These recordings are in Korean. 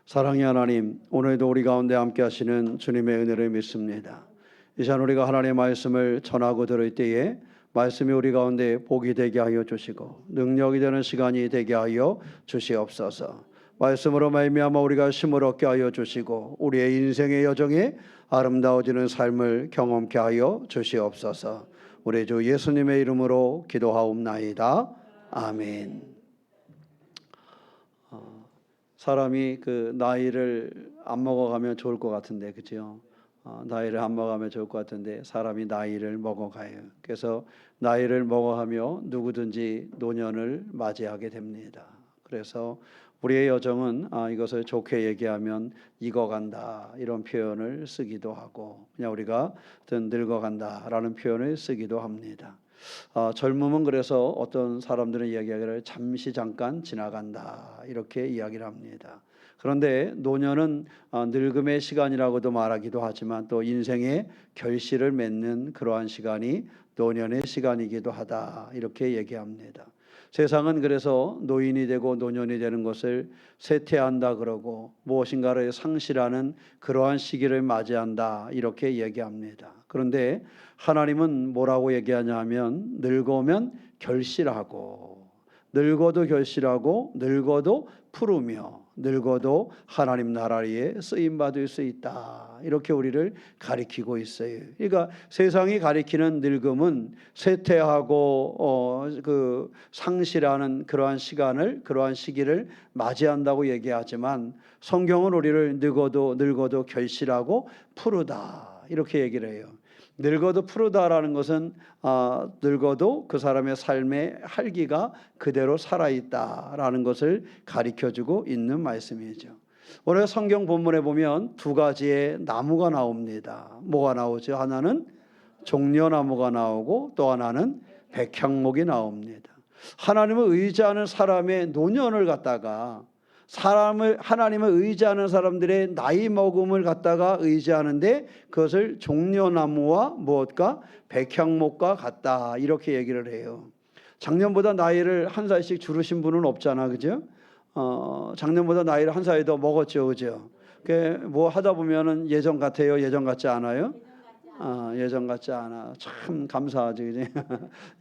사랑의 하나님, 오늘도 우리 가운데 함께 하시는 주님의 은혜를 믿습니다. 이 시간 우리가 하나님의 말씀을 전하고 들을 때에 말씀이 우리 가운데 복이 되게 하여 주시고 능력이 되는 시간이 되게 하여 주시옵소서. 말씀으로 말미암아 우리가 힘을 얻게 하여 주시고 우리의 인생의 여정에 아름다워지는 삶을 경험케 하여 주시옵소서. 우리 주 예수님의 이름으로 기도하옵나이다. 아멘. 사람이 그 나이를 안 먹어가면 좋을 것 같은데, 그죠? 나이를 안 먹어가면 좋을 것 같은데 사람이 나이를 먹어가요. 그래서 나이를 먹어가며 누구든지 노년을 맞이하게 됩니다. 그래서 우리의 여정은 이것을 좋게 얘기하면 익어간다 이런 표현을 쓰기도 하고, 그냥 우리가 늙어간다라는 표현을 쓰기도 합니다. 젊음은 그래서 어떤 사람들은 이야기하기를 잠시 잠깐 지나간다 이렇게 이야기를 합니다. 그런데 노년은 늙음의 시간이라고도 말하기도 하지만 또 인생의 결실을 맺는 그러한 시간이 노년의 시간이기도 하다 이렇게 얘기합니다. 세상은 그래서 노인이 되고 노년이 되는 것을 쇠퇴한다 그러고 무엇인가를 상실하는 그러한 시기를 맞이한다 이렇게 얘기합니다. 그런데 하나님은 뭐라고 얘기하냐 하면 늙으면 결실하고, 늙어도 결실하고, 늙어도 푸르며, 늙어도 하나님 나라에 쓰임받을 수 있다 이렇게 우리를 가리키고 있어요. 그러니까 세상이 가리키는 늙음은 쇠퇴하고 그 상실하는 그러한 시간을, 그러한 시기를 맞이한다고 얘기하지만 성경은 우리를 늙어도 결실하고 푸르다 이렇게 얘기를 해요. 늙어도 푸르다라는 것은 늙어도 그 사람의 삶의 활기가 그대로 살아있다라는 것을 가르쳐주고 있는 말씀이죠. 오늘 성경 본문에 보면 두 가지의 나무가 나옵니다. 뭐가 나오죠? 하나는 종려나무가 나오고 또 하나는 백향목이 나옵니다. 하나님을 의지하는 사람의 노년을 갖다가 하나님을 의지하는 사람들의 나이 먹음을 갖다가 의지하는데 그것을 종려나무와 무엇과 백향목과 같다 이렇게 얘기를 해요. 작년보다 나이를 한 살씩 줄으신 분은 없잖아, 그죠? 작년보다 나이를 한 살이 더 먹었죠, 그죠? 뭐 하다 보면은 예전 같아요, 예전 같지 않아요? 예전 같지 않아. 참 감사하지, 그지?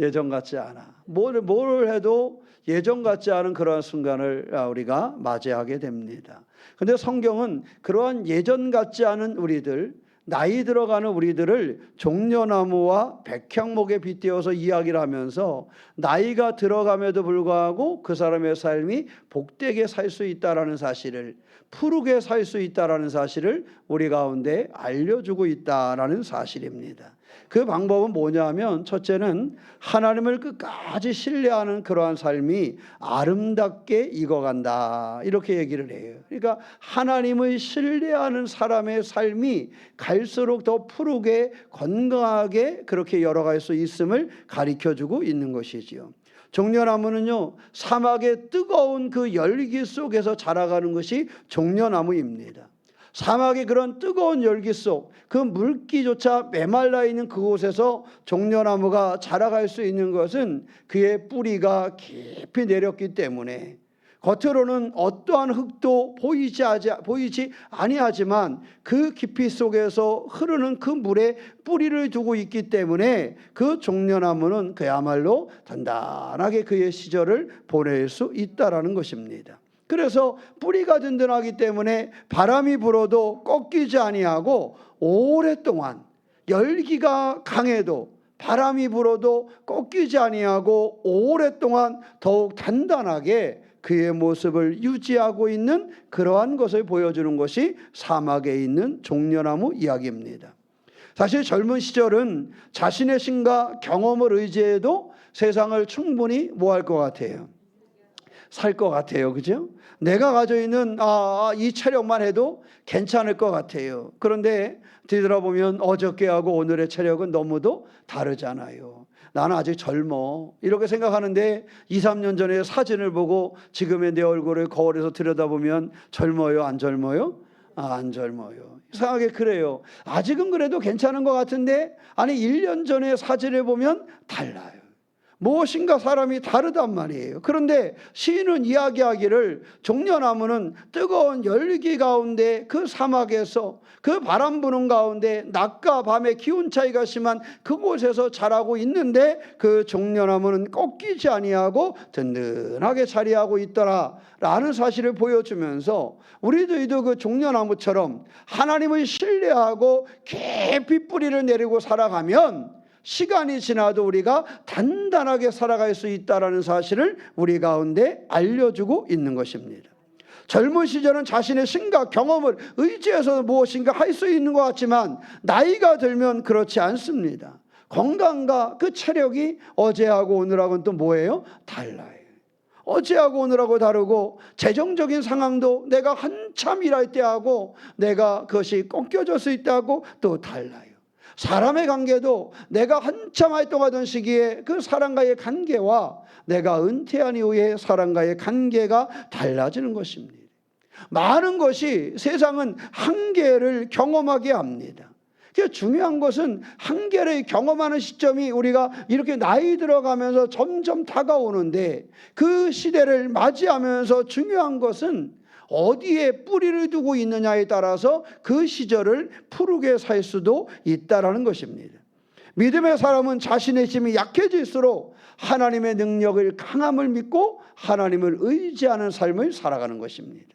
예전 같지 않아. 뭘 해도 예전 같지 않은 그러한 순간을 우리가 맞이하게 됩니다. 그런데 성경은 그러한 예전 같지 않은 우리들, 나이 들어가는 우리들을 종려나무와 백향목에 빗대어서 이야기를 하면서 나이가 들어감에도 불구하고 그 사람의 삶이 복되게 살 수 있다라는 사실을, 푸르게 살 수 있다라는 사실을 우리 가운데 알려주고 있다라는 사실입니다. 그 방법은 뭐냐면 첫째는 하나님을 끝까지 신뢰하는 그러한 삶이 아름답게 익어간다 이렇게 얘기를 해요. 그러니까 하나님을 신뢰하는 사람의 삶이 갈수록 더 푸르게 건강하게 그렇게 열어갈 수 있음을 가르쳐주고 있는 것이지요. 종려나무는요, 사막의 뜨거운 그 열기 속에서 자라가는 것이 종려나무입니다. 사막의 그런 뜨거운 열기 속, 그 물기조차 메말라 있는 그곳에서 종려나무가 자라갈 수 있는 것은 그의 뿌리가 깊이 내렸기 때문에 겉으로는 어떠한 흙도 보이지 아니하지만 그 깊이 속에서 흐르는 그 물에 뿌리를 두고 있기 때문에 그 종려나무는 그야말로 단단하게 그의 시절을 보낼 수 있다라는 것입니다. 그래서 뿌리가 든든하기 때문에 바람이 불어도 꺾이지 아니하고 오랫동안 열기가 강해도 바람이 불어도 꺾이지 아니하고 오랫동안 더욱 단단하게 그의 모습을 유지하고 있는 그러한 것을 보여주는 것이 사막에 있는 종려나무 이야기입니다. 사실 젊은 시절은 자신의 신과 경험을 의지해도 세상을 충분히 뭐 할 것 같아요? 살 것 같아요, 그죠? 내가 가지고 있는 이 체력만 해도 괜찮을 것 같아요. 그런데 뒤돌아보면 어저께하고 오늘의 체력은 너무도 다르잖아요. 나는 아직 젊어 이렇게 생각하는데 2, 3년 전에 사진을 보고 지금의 내 얼굴을 거울에서 들여다보면 젊어요, 안 젊어요? 안 젊어요. 이상하게 그래요. 아직은 그래도 괜찮은 것 같은데 1년 전에 사진을 보면 달라요. 무엇인가 사람이 다르단 말이에요. 그런데 시인은 이야기하기를 종려나무는 뜨거운 열기 가운데 그 사막에서 그 바람 부는 가운데 낮과 밤의 기온 차이가 심한 그곳에서 자라고 있는데 그 종려나무는 꺾이지 아니하고 든든하게 자리하고 있더라 라는 사실을 보여주면서 우리들도 그 종려나무처럼 하나님을 신뢰하고 깊이 뿌리를 내리고 살아가면 시간이 지나도 우리가 단단하게 살아갈 수 있다는 사실을 우리 가운데 알려주고 있는 것입니다. 젊은 시절은 자신의 생각, 경험을 의지해서 무엇인가 할 수 있는 것 같지만 나이가 들면 그렇지 않습니다. 건강과 그 체력이 어제하고 오늘하고는 또 뭐예요? 달라요. 어제하고 오늘하고 다르고 재정적인 상황도 내가 한참 일할 때하고 내가 그것이 꺾여졌을 때하고 또 달라요. 사람의 관계도 내가 한참 활동하던 시기에 그 사람과의 관계와 내가 은퇴한 이후에 사람과의 관계가 달라지는 것입니다. 많은 것이 세상은 한계를 경험하게 합니다. 중요한 것은 한계를 경험하는 시점이 우리가 이렇게 나이 들어가면서 점점 다가오는데 그 시대를 맞이하면서 중요한 것은 어디에 뿌리를 두고 있느냐에 따라서 그 시절을 푸르게 살 수도 있다라는 것입니다. 믿음의 사람은 자신의 힘이 약해질수록 하나님의 능력을 강함을 믿고 하나님을 의지하는 삶을 살아가는 것입니다.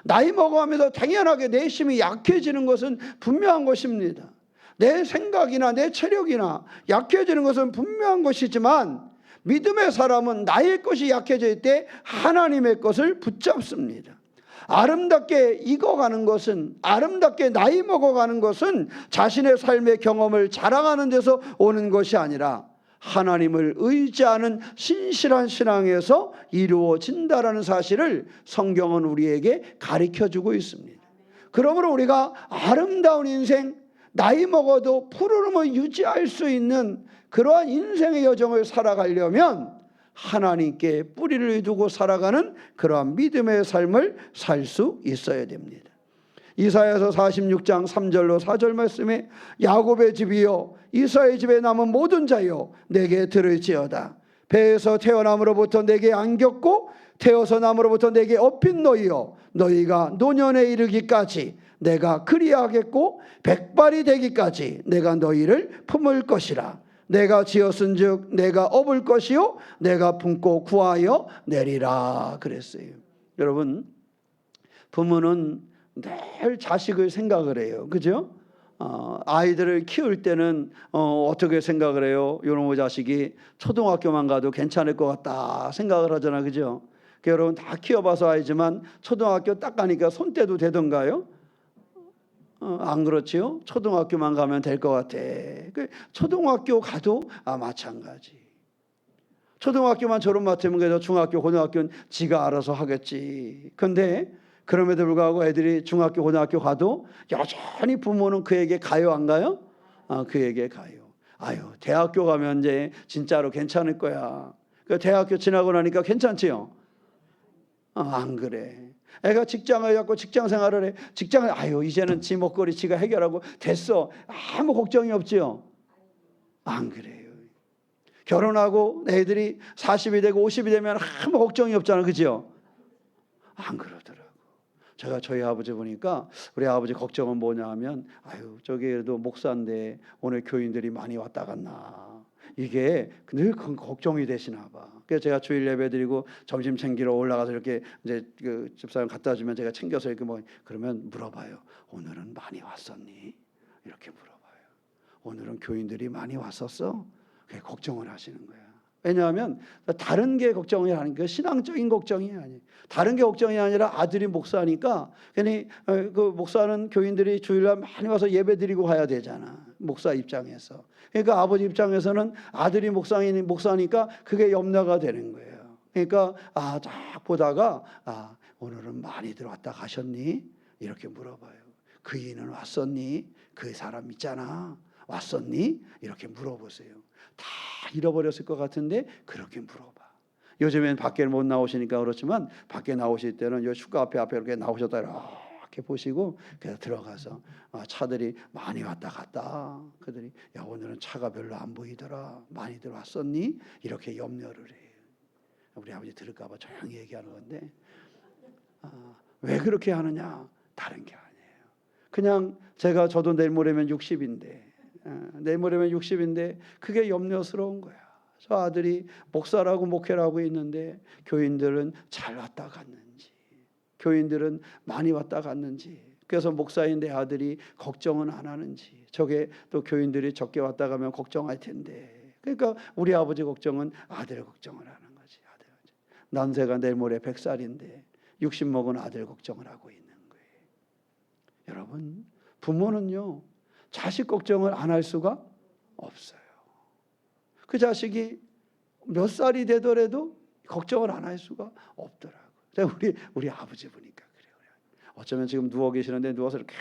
나이 먹어가면서 당연하게 내 힘이 약해지는 것은 분명한 것입니다. 내 생각이나 내 체력이나 약해지는 것은 분명한 것이지만 믿음의 사람은 나의 것이 약해질 때 하나님의 것을 붙잡습니다. 아름답게 익어가는 것은, 아름답게 나이 먹어가는 것은 자신의 삶의 경험을 자랑하는 데서 오는 것이 아니라 하나님을 의지하는 신실한 신앙에서 이루어진다라는 사실을 성경은 우리에게 가르쳐주고 있습니다. 그러므로 우리가 아름다운 인생, 나이 먹어도 푸르름을 유지할 수 있는 그러한 인생의 여정을 살아가려면 하나님께 뿌리를 두고 살아가는 그러한 믿음의 삶을 살 수 있어야 됩니다. 이사야서 46장 3절로 4절 말씀에 야곱의 집이여 이스라엘 집에 남은 모든 자여 내게 들을지어다. 배에서 태어남으로부터 내게 안겼고 태어서 남으로부터 내게 업힌 너희여 너희가 노년에 이르기까지 내가 그리하겠고 백발이 되기까지 내가 너희를 품을 것이라. 내가 지었은즉 내가 업을 것이요 내가 품고 구하여 내리라 그랬어요. 여러분, 부모는 늘 자식을 생각을 해요. 그죠? 아이들을 키울 때는 어떻게 생각을 해요? 이놈의 자식이 초등학교만 가도 괜찮을 것 같다 생각을 하잖아. 그죠? 여러분 다 키워봐서 알지만 초등학교 딱 가니까 손대도 되던가요? 안 그렇지요? 초등학교만 가면 될 것 같아. 초등학교 가도 마찬가지. 초등학교만 졸업 맡으면 그래도 중학교, 고등학교는 지가 알아서 하겠지. 근데 그럼에도 불구하고 애들이 중학교, 고등학교 가도 여전히 부모는 그에게 가요, 안 가요? 그에게 가요. 아유, 대학교 가면 이제 진짜로 괜찮을 거야. 대학교 지나고 나니까 괜찮지요? 안 그래. 애가 직장을 갖고 직장 생활을 해. 직장을 이제는 지 먹거리 지가 해결하고 됐어. 아무 걱정이 없지요. 안 그래요. 결혼하고 애들이 40이 되고 50이 되면 아무 걱정이 없잖아. 그죠? 안 그러더라고. 제가 저희 아버지 보니까 우리 아버지 걱정은 뭐냐 하면 저기 그래도 목사인데 오늘 교인들이 많이 왔다 갔나. 이게 늘 걱정이 되시나 봐. 그래서 제가 주일 예배 드리고 점심 챙기러 올라가서 이렇게 이제 그 집사람 갖다 주면 제가 챙겨서 이렇게 그러면 물어봐요. 오늘은 많이 왔었니? 이렇게 물어봐요. 오늘은 교인들이 많이 왔었어? 그게 걱정을 하시는 거야. 왜냐하면 다른 게 걱정이 아니고 신앙적인 걱정이 아니에요. 다른 게 걱정이 아니라 아들이 목사니까 괜히 그 목사는 교인들이 주일날 많이 와서 예배 드리고 가야 되잖아. 목사 입장에서. 그러니까 아버지 입장에서는 아들이 목사니까 그게 염려가 되는 거예요. 그러니까 딱 보다가 오늘은 많이들 왔다 가셨니? 이렇게 물어봐요. 그 이는 왔었니? 그 사람 있잖아. 왔었니? 이렇게 물어보세요. 다 잃어버렸을 것 같은데 그렇게 물어봐. 요즘엔 밖에 못 나오시니까 그렇지만 밖에 나오실 때는 요 슈가 앞에 이렇게 나오셨다 이렇게 보시고 그래서 들어가서 차들이 많이 왔다 갔다. 그들이 야 오늘은 차가 별로 안 보이더라. 많이 들어왔었니? 이렇게 염려를 해요. 우리 아버지 들을까 봐 조용히 얘기하는 건데 왜 그렇게 하느냐? 다른 게 아니에요. 그냥 저도 내일 모레면 60인데 내일 모레면 60인데 그게 염려스러운 거야. 저 아들이 목사라고 목회라고 있는데 교인들은 잘 왔다 갔는지, 교인들은 많이 왔다 갔는지, 그래서 목사인 내 아들이 걱정은 안 하는지, 저게 또 교인들이 적게 왔다 가면 걱정할 텐데. 그러니까 우리 아버지 걱정은 아들 걱정을 하는 거지. 아들. 난세가 내일 모레 100살인데 60 먹은 아들 걱정을 하고 있는 거예요. 여러분, 부모는요 자식 걱정을 안 할 수가 없어요. 그 자식이 몇 살이 되더라도 걱정을 안 할 수가 없더라고요. 우리 아버지 보니까 그래요. 어쩌면 지금 누워 계시는데 누워서 이렇게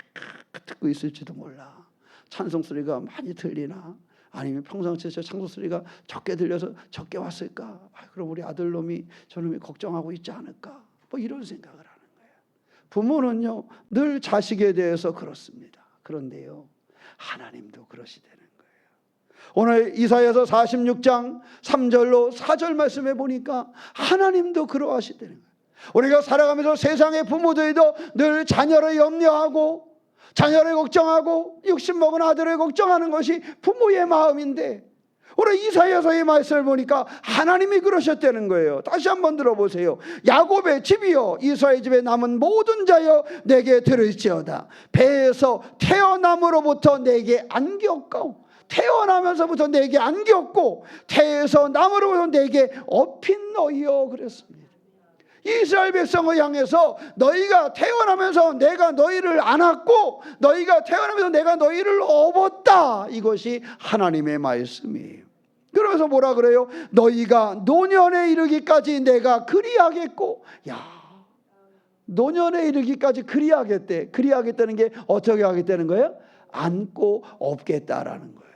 듣고 있을지도 몰라. 찬송 소리가 많이 들리나? 아니면 평상시에 찬송 소리가 적게 들려서 적게 왔을까? 그럼 우리 아들놈이 저놈이 걱정하고 있지 않을까? 뭐 이런 생각을 하는 거예요. 부모는요 늘 자식에 대해서 그렇습니다. 그런데요 하나님도 그러시대는 거예요. 오늘 이사야서 46장 3절로 4절 말씀해 보니까 하나님도 그러하시대는 거예요. 우리가 살아가면서 세상의 부모들도 늘 자녀를 염려하고 자녀를 걱정하고 60 먹은 아들을 걱정하는 것이 부모의 마음인데 오늘 이사야서의 말씀을 보니까 하나님이 그러셨다는 거예요. 다시 한번 들어보세요. 야곱의 집이여 이스라엘 집에 남은 모든 자여 내게 들을지어다. 배에서 태어남으로부터 내게 안겼고 태어나면서부터 내게 안겼고 태에서 남으로부터 내게 업힌 너희여 그랬습니다. 이스라엘 백성을 향해서 너희가 태어나면서 내가 너희를 안았고 너희가 태어나면서 내가 너희를 업었다. 이것이 하나님의 말씀이에요. 그러면서 뭐라 그래요? 너희가 노년에 이르기까지 내가 그리하겠고. 야, 노년에 이르기까지 그리하겠대. 그리하겠다는 게 어떻게 하겠다는 거예요? 안고 업겠다라는 거예요.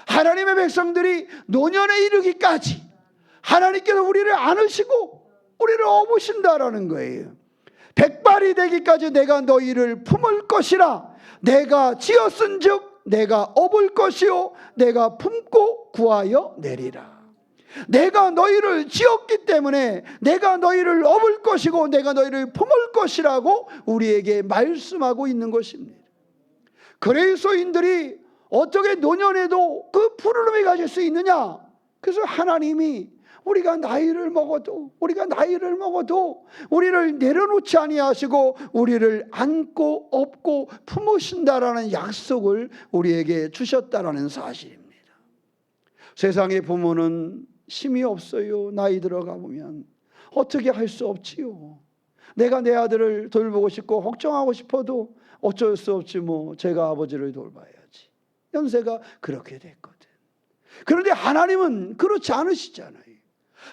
하나님의 백성들이 노년에 이르기까지 하나님께서 우리를 안으시고 우리를 업으신다라는 거예요. 백발이 되기까지 내가 너희를 품을 것이라. 내가 지었은즉 내가 업을 것이요 내가 품고 구하여 내리라. 내가 너희를 지었기 때문에 내가 너희를 업을 것이고 내가 너희를 품을 것이라고 우리에게 말씀하고 있는 것입니다. 그리스도인들이 어떻게 노년에도 그 푸르름을 가질 수 있느냐? 그래서 하나님이 우리가 나이를 먹어도 우리를 내려놓지 아니하시고 우리를 안고 업고 품으신다라는 약속을 우리에게 주셨다라는 사실입니다. 세상의 부모는 힘이 없어요. 나이 들어가 보면 어떻게 할 수 없지요. 내가 내 아들을 돌보고 싶고 걱정하고 싶어도 어쩔 수 없지 뭐 제가 아버지를 돌봐야지. 연세가 그렇게 됐거든. 그런데 하나님은 그렇지 않으시잖아요.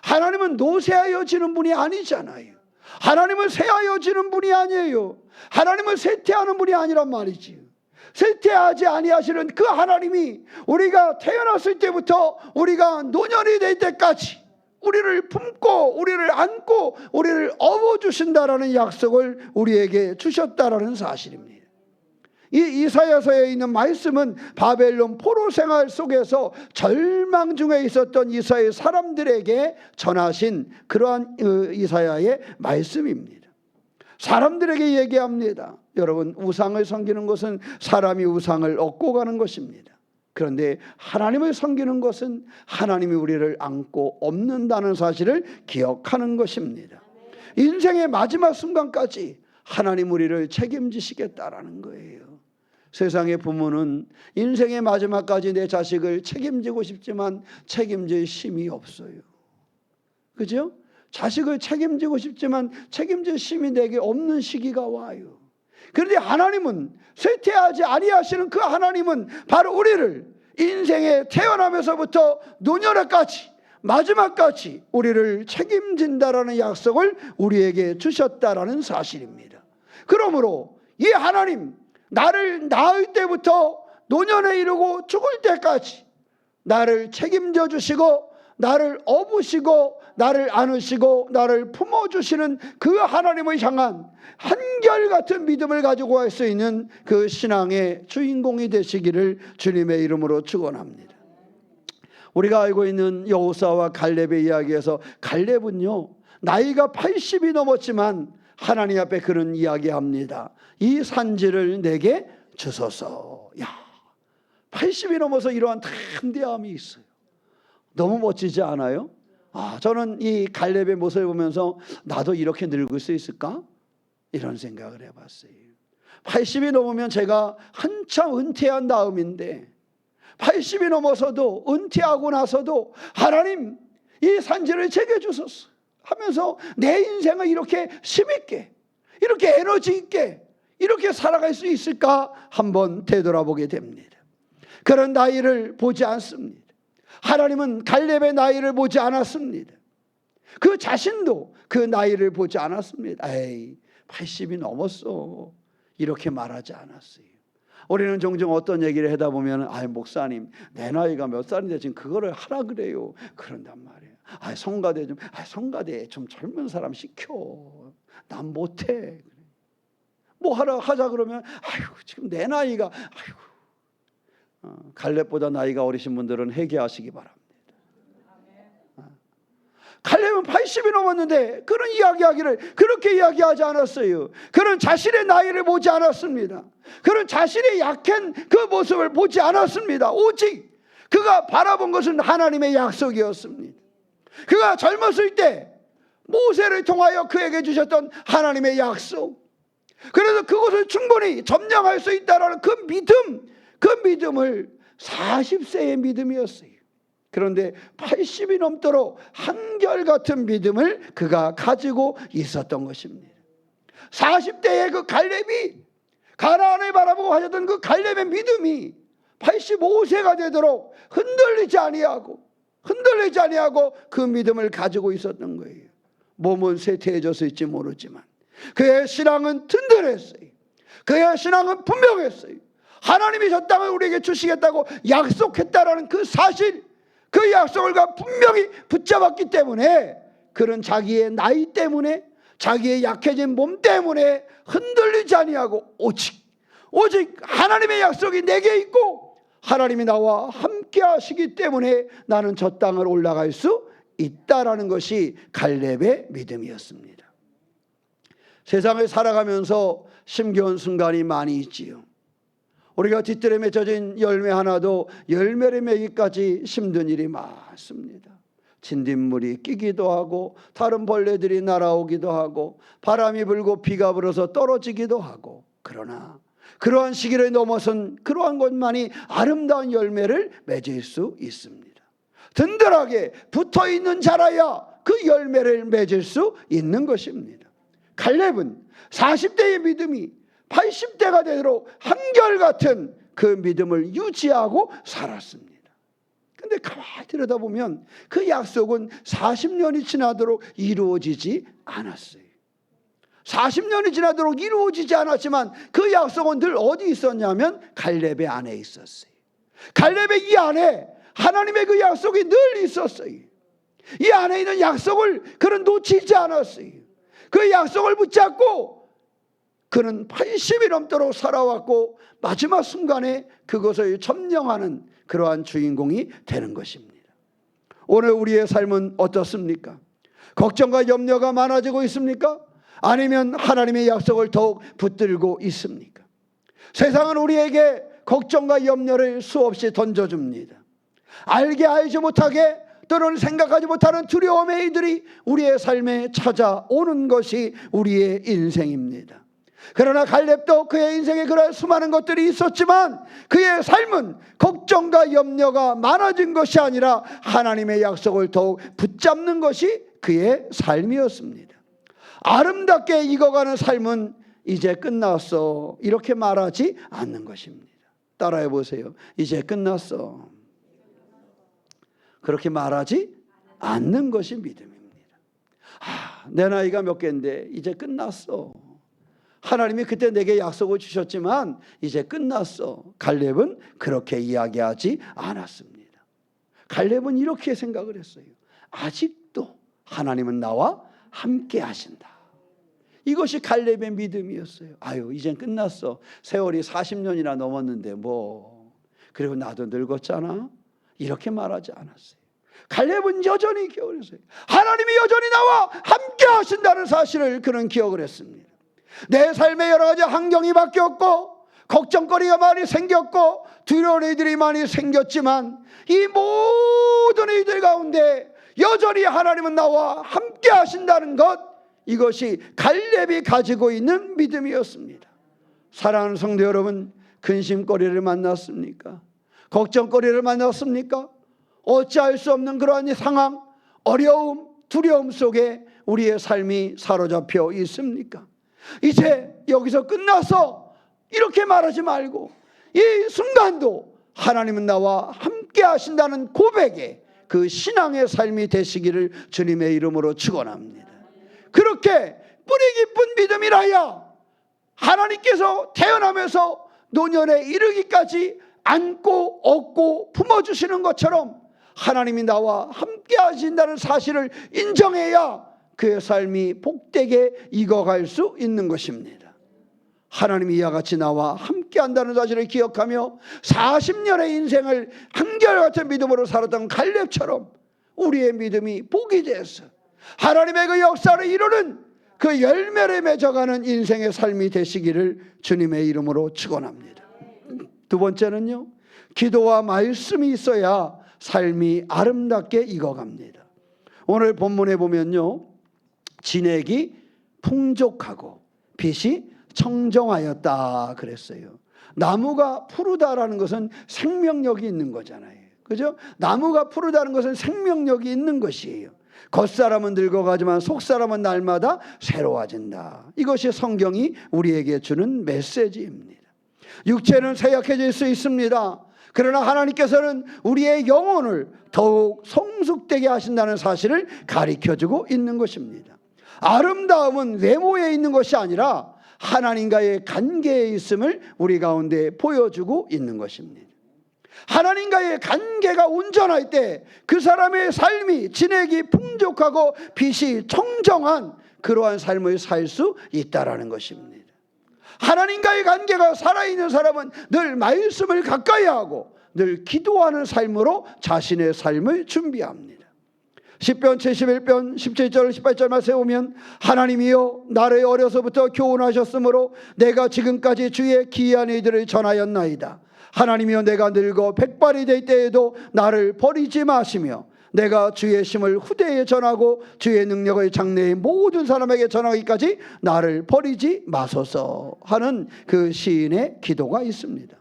하나님은 노쇠하여 지는 분이 아니잖아요. 하나님은 쇠하여 지는 분이 아니에요. 하나님은 쇠퇴하는 분이 아니란 말이지요. 쇠퇴하지 아니하시는 그 하나님이 우리가 태어났을 때부터 우리가 노년이 될 때까지 우리를 품고 우리를 안고 우리를 업어주신다라는 약속을 우리에게 주셨다라는 사실입니다. 이 이사야서에 있는 말씀은 바벨론 포로 생활 속에서 절망 중에 있었던 이스라엘 사람들에게 전하신 그러한 이사야의 말씀입니다. 사람들에게 얘기합니다. 여러분, 우상을 섬기는 것은 사람이 우상을 얻고 가는 것입니다. 그런데 하나님을 섬기는 것은 하나님이 우리를 안고 업는다는 사실을 기억하는 것입니다. 인생의 마지막 순간까지 하나님 우리를 책임지시겠다라는 거예요. 세상의 부모는 인생의 마지막까지 내 자식을 책임지고 싶지만 책임질 힘이 없어요. 그죠? 자식을 책임지고 싶지만 책임질 힘이 내게 없는 시기가 와요. 그런데 하나님은 쇠퇴하지 아니하시는 그 하나님은 바로 우리를 인생에 태어나면서부터 노년에까지 마지막까지 우리를 책임진다라는 약속을 우리에게 주셨다라는 사실입니다. 그러므로 이 하나님, 나를 낳을 때부터 노년에 이르고 죽을 때까지 나를 책임져 주시고 나를 업으시고 나를 안으시고 나를 품어주시는 그 하나님을 향한 한결같은 믿음을 가지고 갈 수 있는 그 신앙의 주인공이 되시기를 주님의 이름으로 축원합니다. 우리가 알고 있는 여호수아와 갈렙의 이야기에서 갈렙은요, 나이가 80이 넘었지만 하나님 앞에 그런 이야기합니다. 이 산지를 내게 주소서. 야, 80이 넘어서 이러한 담대함이 있어요. 너무 멋지지 않아요? 저는 이 갈렙의 모습을 보면서 나도 이렇게 늙을 수 있을까? 이런 생각을 해봤어요. 80이 넘으면 제가 한참 은퇴한 다음인데 80이 넘어서도 은퇴하고 나서도 하나님 이 산지를 제게 주소서 하면서 내 인생을 이렇게 힘있게, 이렇게 에너지 있게 이렇게 살아갈 수 있을까 한번 되돌아보게 됩니다. 그런 나이를 보지 않습니다. 하나님은 갈렙의 나이를 보지 않았습니다. 그 자신도 그 나이를 보지 않았습니다. 에이, 80이 넘었어, 이렇게 말하지 않았어요. 우리는 종종 어떤 얘기를 하다 보면 목사님 내 나이가 몇 살인데 지금 그거를 하라 그래요, 그런단 말이에요. 성가대 좀 젊은 사람 시켜, 난 못해. 뭐 하자 그러면 지금 내 나이가 갈렙보다 나이가 어리신 분들은 회개하시기 바랍니다. 갈렙은 80이 넘었는데 그런 이야기하기를 그렇게 이야기하지 않았어요. 그런 자신의 나이를 보지 않았습니다. 그런 자신의 약한 그 모습을 보지 않았습니다. 오직 그가 바라본 것은 하나님의 약속이었습니다. 그가 젊었을 때 모세를 통하여 그에게 주셨던 하나님의 약속, 그래서 그것을 충분히 점령할 수 있다는 그 믿음을 40세의 믿음이었어요. 그런데 80이 넘도록 한결같은 믿음을 그가 가지고 있었던 것입니다. 40대의 그 갈렙이 가나안을 바라보고 하셨던 그 갈렙의 믿음이 85세가 되도록 흔들리지 아니하고 그 믿음을 가지고 있었던 거예요. 몸은 쇠퇴해졌을지 모르지만 그의 신앙은 든든했어요. 그의 신앙은 분명했어요. 하나님이 저 땅을 우리에게 주시겠다고 약속했다라는 그 사실, 그 약속을 분명히 붙잡았기 때문에 그런 자기의 나이 때문에, 자기의 약해진 몸 때문에 흔들리지 아니하고 오직 하나님의 약속이 내게 있고 하나님이 나와 함께 하시기 때문에 나는 저 땅을 올라갈 수 있다라는 것이 갈렙의 믿음이었습니다. 세상을 살아가면서 힘겨운 순간이 많이 있지요. 우리가 뒤뜰에 맺어진 열매 하나도 열매를 맺기까지 힘든 일이 많습니다. 진딧물이 끼기도 하고 다른 벌레들이 날아오기도 하고 바람이 불고 비가 불어서 떨어지기도 하고, 그러나 그러한 시기를 넘어선 그러한 것만이 아름다운 열매를 맺을 수 있습니다. 든든하게 붙어있는 자라야 그 열매를 맺을 수 있는 것입니다. 갈렙은 40대의 믿음이 80대가 되도록 한결같은 그 믿음을 유지하고 살았습니다. 그런데 가만히 들여다보면 그 약속은 40년이 지나도록 이루어지지 않았어요. 40년이 지나도록 이루어지지 않았지만 그 약속은 늘 어디 있었냐면 갈렙의 안에 있었어요. 갈렙의 이 안에 하나님의 그 약속이 늘 있었어요. 이 안에 있는 약속을 그는 놓치지 않았어요. 그 약속을 붙잡고 그는 80이 넘도록 살아왔고 마지막 순간에 그것을 점령하는 그러한 주인공이 되는 것입니다. 오늘 우리의 삶은 어떻습니까? 걱정과 염려가 많아지고 있습니까? 아니면 하나님의 약속을 더욱 붙들고 있습니까? 세상은 우리에게 걱정과 염려를 수없이 던져줍니다. 알지 못하게 또는 생각하지 못하는 두려움의 이들이 우리의 삶에 찾아오는 것이 우리의 인생입니다. 그러나 갈렙도 그의 인생에 그런 수많은 것들이 있었지만 그의 삶은 걱정과 염려가 많아진 것이 아니라 하나님의 약속을 더욱 붙잡는 것이 그의 삶이었습니다. 아름답게 익어가는 삶은 이제 끝났어, 이렇게 말하지 않는 것입니다. 따라해 보세요. 이제 끝났어. 그렇게 말하지 않는 것이 믿음입니다. 내 나이가 몇 개인데 이제 끝났어. 하나님이 그때 내게 약속을 주셨지만 이제 끝났어. 갈렙은 그렇게 이야기하지 않았습니다. 갈렙은 이렇게 생각을 했어요. 아직도 하나님은 나와 함께 하신다. 이것이 갈렙의 믿음이었어요. 아유, 이젠 끝났어. 세월이 40년이나 넘었는데 그리고 나도 늙었잖아. 이렇게 말하지 않았어요. 갈렙은 여전히 기억을 했어요. 하나님이 여전히 나와 함께 하신다는 사실을 그는 기억을 했습니다. 내 삶에 여러 가지 환경이 바뀌었고 걱정거리가 많이 생겼고 두려운 일들이 많이 생겼지만 이 모든 일들 가운데 여전히 하나님은 나와 함께 하신다는 것, 이것이 갈렙이 가지고 있는 믿음이었습니다. 사랑하는 성도 여러분, 근심거리를 만났습니까? 걱정거리를 만났습니까? 어찌할 수 없는 그러한 상황, 어려움, 두려움 속에 우리의 삶이 사로잡혀 있습니까? 이제 여기서 끝나서 이렇게 말하지 말고 이 순간도 하나님은 나와 함께 하신다는 고백에 그 신앙의 삶이 되시기를 주님의 이름으로 축원합니다. 그렇게 뿌리 깊은 믿음이라야 하나님께서 태어나면서 노년에 이르기까지 안고 업고 품어주시는 것처럼 하나님이 나와 함께 하신다는 사실을 인정해야 그의 삶이 복되게 익어갈 수 있는 것입니다. 하나님이 이와 같이 나와 함께 한다는 사실을 기억하며 40년의 인생을 한결같은 믿음으로 살았던 갈렙처럼 우리의 믿음이 복이 되어서 하나님의 그 역사를 이루는 그 열매를 맺어가는 인생의 삶이 되시기를 주님의 이름으로 축원합니다. 두 번째는요, 기도와 말씀이 있어야 삶이 아름답게 익어갑니다. 오늘 본문에 보면요, 진액이 풍족하고 빛이 청정하였다 그랬어요. 나무가 푸르다라는 것은 생명력이 있는 거잖아요. 그죠? 나무가 푸르다는 것은 생명력이 있는 것이에요. 겉사람은 늙어가지만 속사람은 날마다 새로워진다. 이것이 성경이 우리에게 주는 메시지입니다. 육체는 쇠약해질 수 있습니다. 그러나 하나님께서는 우리의 영혼을 더욱 성숙되게 하신다는 사실을 가르쳐주고 있는 것입니다. 아름다움은 외모에 있는 것이 아니라 하나님과의 관계에 있음을 우리 가운데 보여주고 있는 것입니다. 하나님과의 관계가 온전할 때 그 사람의 삶이 진액이 풍족하고 빛이 청정한 그러한 삶을 살 수 있다라는 것입니다. 하나님과의 관계가 살아있는 사람은 늘 말씀을 가까이 하고 늘 기도하는 삶으로 자신의 삶을 준비합니다. 시편 71편 17절 18절 말씀에 보면 하나님이여 나를 어려서부터 교훈하셨으므로 내가 지금까지 주의 기이한 일들을 전하였나이다. 하나님이여 내가 늙어 백발이 될 때에도 나를 버리지 마시며 내가 주의 심을 후대에 전하고 주의 능력을 장래의 모든 사람에게 전하기까지 나를 버리지 마소서 하는 그 시인의 기도가 있습니다.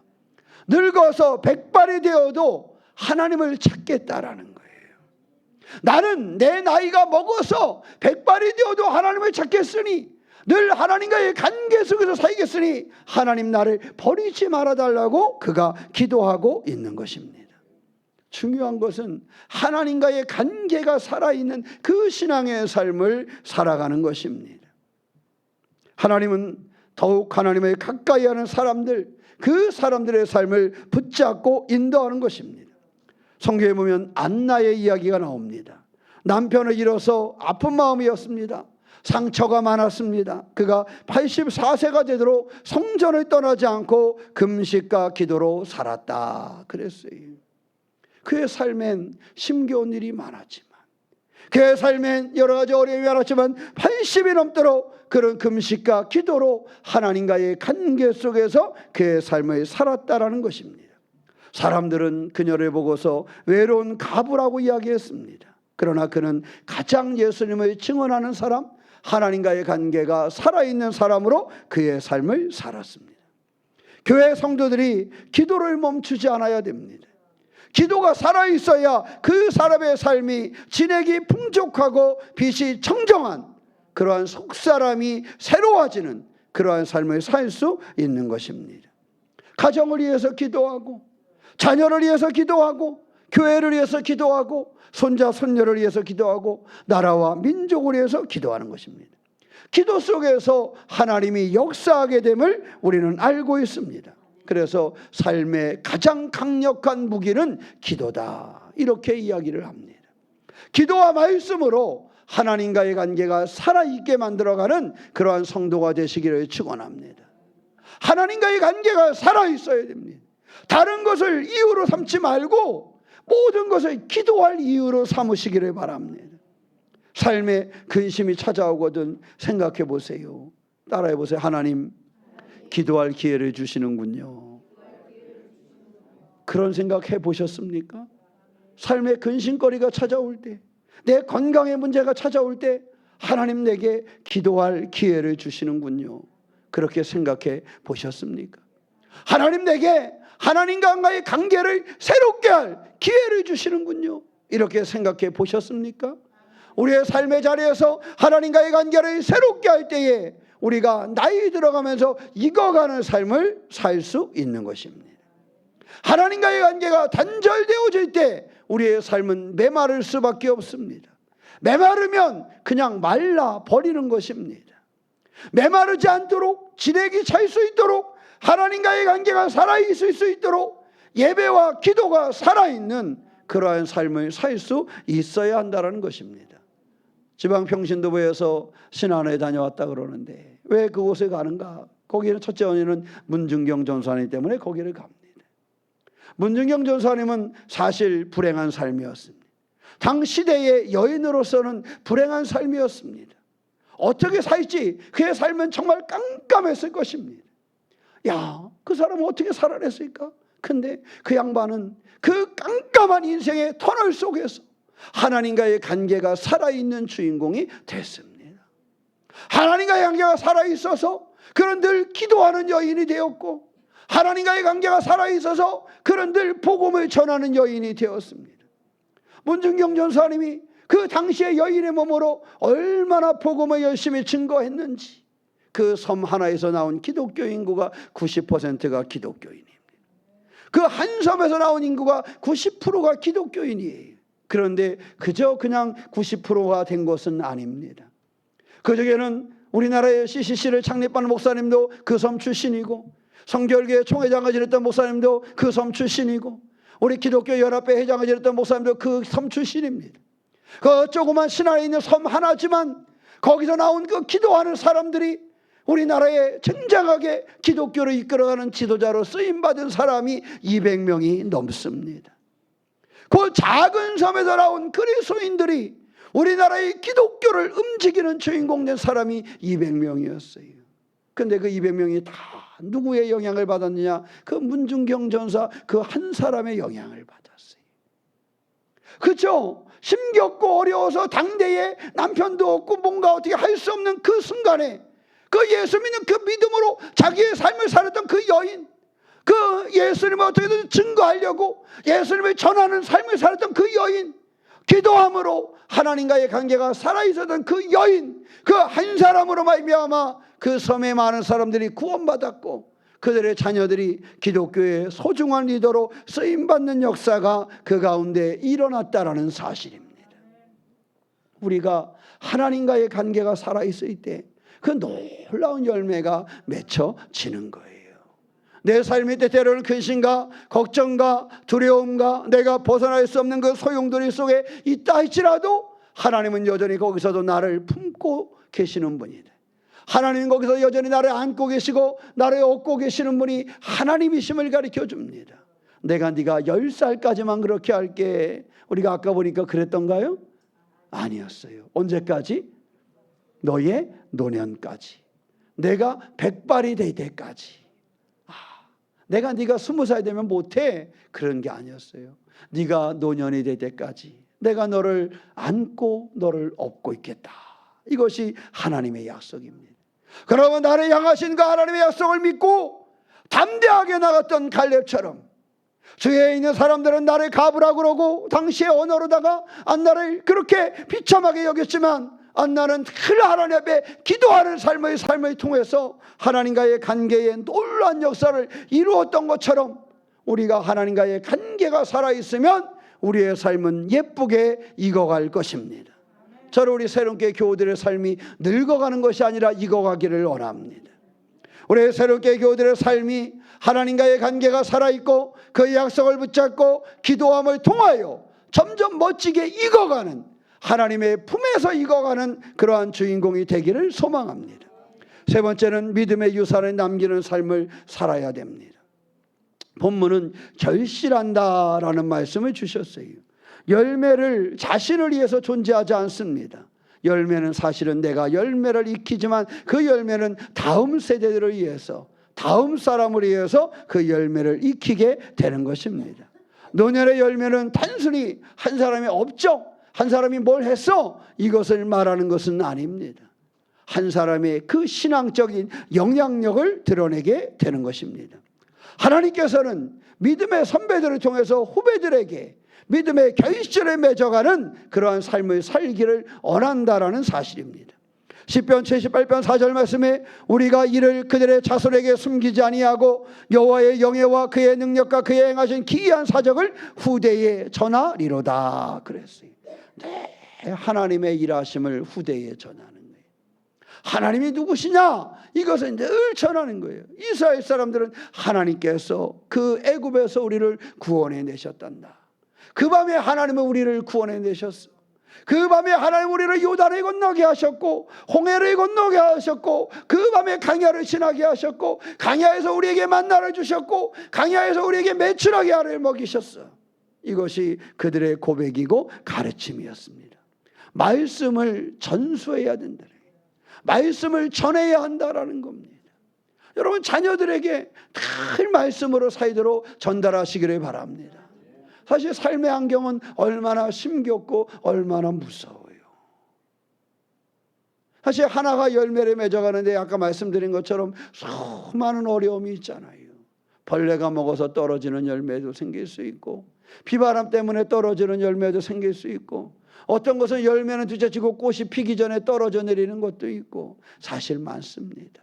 늙어서 백발이 되어도 하나님을 찾겠다라는 거예요. 나는 내 나이가 먹어서 백발이 되어도 하나님을 찾겠으니 늘 하나님과의 관계 속에서 살겠으니 하나님 나를 버리지 말아달라고 그가 기도하고 있는 것입니다. 중요한 것은 하나님과의 관계가 살아있는 그 신앙의 삶을 살아가는 것입니다. 하나님은 더욱 하나님을 가까이 하는 사람들, 그 사람들의 삶을 붙잡고 인도하는 것입니다. 성경에 보면 안나의 이야기가 나옵니다. 남편을 잃어서 아픈 마음이었습니다. 상처가 많았습니다. 그가 84세가 되도록 성전을 떠나지 않고 금식과 기도로 살았다 그랬어요. 그의 삶엔 힘겨운 일이 많았지만, 그의 삶엔 여러 가지 어려움이 많았지만 80이 넘도록 그런 금식과 기도로 하나님과의 관계 속에서 그의 삶을 살았다라는 것입니다. 사람들은 그녀를 보고서 외로운 가부라고 이야기했습니다. 그러나 그는 가장 예수님을 증언하는 사람, 하나님과의 관계가 살아있는 사람으로 그의 삶을 살았습니다. 교회 성도들이 기도를 멈추지 않아야 됩니다. 기도가 살아있어야 그 사람의 삶이 진액이 풍족하고 빛이 청정한 그러한 속사람이 새로워지는 그러한 삶을 살 수 있는 것입니다. 가정을 위해서 기도하고, 자녀를 위해서 기도하고, 교회를 위해서 기도하고, 손자 손녀를 위해서 기도하고, 나라와 민족을 위해서 기도하는 것입니다. 기도 속에서 하나님이 역사하게 됨을 우리는 알고 있습니다. 그래서 삶의 가장 강력한 무기는 기도다, 이렇게 이야기를 합니다. 기도와 말씀으로 하나님과의 관계가 살아있게 만들어가는 그러한 성도가 되시기를 축원합니다. 하나님과의 관계가 살아있어야 됩니다. 다른 것을 이유로 삼지 말고 모든 것을 기도할 이유로 삼으시기를 바랍니다. 삶에 근심이 찾아오거든 생각해 보세요. 따라해 보세요. 하나님, 기도할 기회를 주시는군요. 그런 생각 해보셨습니까? 삶의 근심거리가 찾아올 때, 내 건강의 문제가 찾아올 때 하나님 내게 기도할 기회를 주시는군요. 그렇게 생각해 보셨습니까? 하나님 내게 하나님과의 관계를 새롭게 할 기회를 주시는군요. 이렇게 생각해 보셨습니까? 우리의 삶의 자리에서 하나님과의 관계를 새롭게 할 때에 우리가 나이 들어가면서 익어가는 삶을 살 수 있는 것입니다. 하나님과의 관계가 단절되어질 때 우리의 삶은 메마를 수밖에 없습니다. 메마르면 그냥 말라 버리는 것입니다. 메마르지 않도록 지레기 찰 수 있도록 하나님과의 관계가 살아있을 수 있도록 예배와 기도가 살아있는 그러한 삶을 살 수 있어야 한다는 것입니다. 지방평신도부에서 신안에 다녀왔다 그러는데 왜 그곳에 가는가? 거기는 첫째 원인은 문중경 전사님 때문에 거기를 갑니다. 문중경 전사님은 사실 불행한 삶이었습니다. 당 시대의 여인으로서는 불행한 삶이었습니다. 어떻게 살지 그의 삶은 정말 깜깜했을 것입니다. 야, 그 사람은 어떻게 살아냈을까? 근데 그 양반은 그 깜깜한 인생의 터널 속에서 하나님과의 관계가 살아있는 주인공이 됐습니다. 하나님과의 관계가 살아있어서 그는 늘 기도하는 여인이 되었고, 하나님과의 관계가 살아있어서 그는 늘 복음을 전하는 여인이 되었습니다. 문중경 전사님이 그 당시의 여인의 몸으로 얼마나 복음을 열심히 증거했는지, 그 섬 하나에서 나온 기독교 인구가 90%가 기독교인입니다. 그 한 섬에서 나온 인구가 90%가 기독교인이에요. 그런데 그저 그냥 90%가 된 것은 아닙니다. 그 중에는 우리나라의 CCC를 창립한 목사님도 그 섬 출신이고, 성결교회 총회장을 지냈던 목사님도 그 섬 출신이고, 우리 기독교 연합회 회장을 지냈던 목사님도 그 섬 출신입니다. 그 조그만 신안에 있는 섬 하나지만 거기서 나온 그 기도하는 사람들이 우리나라에 쟁쟁하게 기독교를 이끌어가는 지도자로 쓰임받은 사람이 200명이 넘습니다. 그 작은 섬에서 나온 그리스도인들이 우리나라의 기독교를 움직이는 주인공 된 사람이 200명이었어요. 그런데 그 200명이 다 누구의 영향을 받았느냐? 그 문중경 전사 그 한 사람의 영향을 받았어요. 그렇죠? 힘겹고 어려워서 당대에 남편도 없고 뭔가 어떻게 할 수 없는 그 순간에 그 예수 믿는 그 믿음으로 자기의 삶을 살았던 그 여인, 그 예수님을 어떻게든 증거하려고 예수님을 전하는 삶을 살았던 그 여인, 기도함으로 하나님과의 관계가 살아있었던 그 여인, 그 한 사람으로 말미암아 그 섬의 많은 사람들이 구원받았고 그들의 자녀들이 기독교의 소중한 리더로 쓰임받는 역사가 그 가운데 일어났다라는 사실입니다. 우리가 하나님과의 관계가 살아있을 때 그 놀라운 열매가 맺혀지는 거예요. 내 삶의 때때로는 근심과 걱정과 두려움과 내가 벗어날 수 없는 그 소용돌이 속에 있다 할지라도 하나님은 여전히 거기서도 나를 품고 계시는 분이다. 하나님은 거기서 여전히 나를 안고 계시고 나를 업고 계시는 분이 하나님이심을 가르쳐 줍니다. 내가 네가 10살까지만 그렇게 할게. 우리가 아까 보니까 그랬던가요? 아니었어요. 언제까지? 너의 노년까지. 내가 100발이 될 때까지. 내가 네가 20살 되면 못해. 그런 게 아니었어요. 네가 노년이 될 때까지 내가 너를 안고 너를 업고 있겠다. 이것이 하나님의 약속입니다. 그러면 나를 향하신 그 하나님의 약속을 믿고 담대하게 나갔던 갈렙처럼 주위에 있는 사람들은 나를 가부라고 그러고 당시의 언어로다가 안나를 그렇게 비참하게 여겼지만 안나는 그 하나님 앞에 기도하는 삶을 통해서 하나님과의 관계에 놀라운 역사를 이루었던 것처럼 우리가 하나님과의 관계가 살아있으면 우리의 삶은 예쁘게 익어갈 것입니다. 저는 우리 새롭게 교우들의 삶이 늙어가는 것이 아니라 익어가기를 원합니다. 우리 새롭게 교우들의 삶이 하나님과의 관계가 살아있고 그 약속을 붙잡고 기도함을 통하여 점점 멋지게 익어가는 하나님의 품에서 익어가는 그러한 주인공이 되기를 소망합니다. 세 번째는 믿음의 유산을 남기는 삶을 살아야 됩니다. 본문은 결실한다라는 말씀을 주셨어요. 열매를 자신을 위해서 존재하지 않습니다. 열매는 사실은 내가 열매를 익히지만 그 열매는 다음 세대들을 위해서, 다음 사람을 위해서 그 열매를 익히게 되는 것입니다. 노년의 열매는 단순히 한 사람의 업적, 한 사람이 뭘 했어, 이것을 말하는 것은 아닙니다. 한 사람의 그 신앙적인 영향력을 드러내게 되는 것입니다. 하나님께서는 믿음의 선배들을 통해서 후배들에게 믿음의 결실을 맺어가는 그러한 삶을 살기를 원한다라는 사실입니다. 시편 78편 4절 말씀에 우리가 이를 그들의 자손에게 숨기지 아니하고 여호와의 영예와 그의 능력과 그의 행하신 기이한 사적을 후대에 전하리로다 그랬어요. 네, 하나님의 일하심을 후대에 전하는 거예요. 하나님이 누구시냐? 이것을 늘 전하는 거예요. 이스라엘 사람들은 하나님께서 그 애굽에서 우리를 구원해 내셨단다. 그 밤에 하나님은 우리를 구원해 내셨어. 그 밤에 하나님 우리를 요단을 건너게 하셨고 홍해를 건너게 하셨고 그 밤에 강야를 지나게 하셨고 강야에서 우리에게 만나를 주셨고 강야에서 우리에게 메추라기 알을 먹이셨어. 이것이 그들의 고백이고 가르침이었습니다. 말씀을 전수해야 된다. 말씀을 전해야 한다라는 겁니다. 여러분 자녀들에게 늘 말씀으로 사이도록 전달하시기를 바랍니다. 사실 삶의 안경은 얼마나 힘겹고 얼마나 무서워요. 사실 하나가 열매를 맺어가는데 아까 말씀드린 것처럼 수많은 어려움이 있잖아요. 벌레가 먹어서 떨어지는 열매도 생길 수 있고 비바람 때문에 떨어지는 열매도 생길 수 있고 어떤 것은 열매는 뒤처지고 꽃이 피기 전에 떨어져 내리는 것도 있고 사실 많습니다.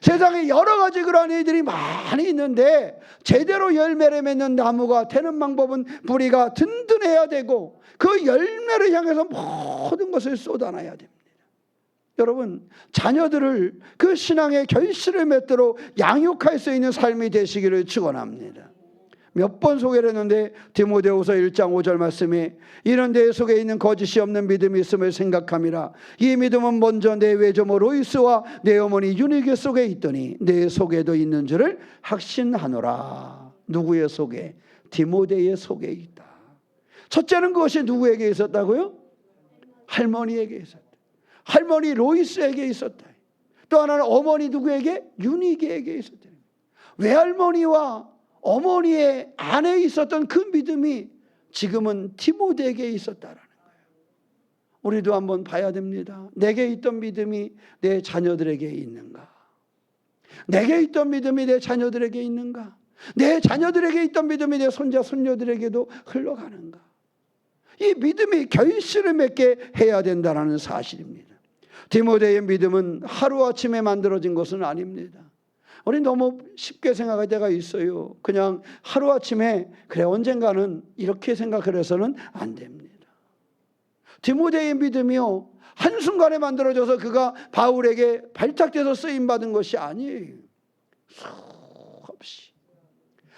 세상에 여러 가지 그런 일들이 많이 있는데 제대로 열매를 맺는 나무가 되는 방법은 뿌리가 든든해야 되고 그 열매를 향해서 모든 것을 쏟아놔야 됩니다. 여러분 자녀들을 그 신앙의 결실을 맺도록 양육할 수 있는 삶이 되시기를 축원합니다. 몇 번 소개를 했는데 디모데후서 1장 5절 말씀에 이런 데 속에 있는 거짓이 없는 믿음이 있음을 생각함이라. 이 믿음은 먼저 내 외조모 로이스와 내 어머니 유니게 속에 있더니 내 속에도 있는 줄을 확신하노라. 누구의 속에? 디모데의 속에 있다. 첫째는 그것이 누구에게 있었다고요? 할머니에게 있었다. 할머니 로이스에게 있었다. 또 하나는 어머니 누구에게? 유니게에게 있었다. 외할머니와 어머니의 안에 있었던 그 믿음이 지금은 디모데에게 있었다라는 거예요. 우리도 한번 봐야 됩니다. 내게 있던 믿음이 내 자녀들에게 있는가? 내게 있던 믿음이 내 자녀들에게 있는가? 내 자녀들에게 있던 믿음이 내 손자 손녀들에게도 흘러가는가? 이 믿음이 결실을 맺게 해야 된다는 사실입니다. 디모데의 믿음은 하루아침에 만들어진 것은 아닙니다. 우리 너무 쉽게 생각할 때가 있어요. 그냥 하루아침에 그래 언젠가는 이렇게 생각을 해서는 안 됩니다. 디모데의 믿음이요 한순간에 만들어져서 그가 바울에게 발탁돼서 쓰임받은 것이 아니에요. 수없이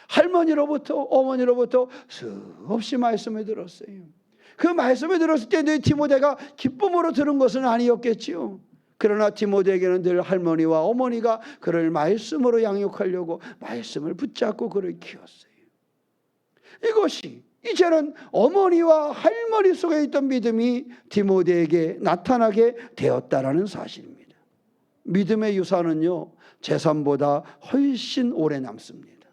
할머니로부터 어머니로부터 수없이 말씀을 들었어요. 그 말씀을 들었을 때 디모데가 기쁨으로 들은 것은 아니었겠지요. 그러나 디모데에게는 늘 할머니와 어머니가 그를 말씀으로 양육하려고 말씀을 붙잡고 그를 키웠어요. 이것이 이제는 어머니와 할머니 속에 있던 믿음이 디모데에게 나타나게 되었다라는 사실입니다. 믿음의 유산은요 재산보다 훨씬 오래 남습니다.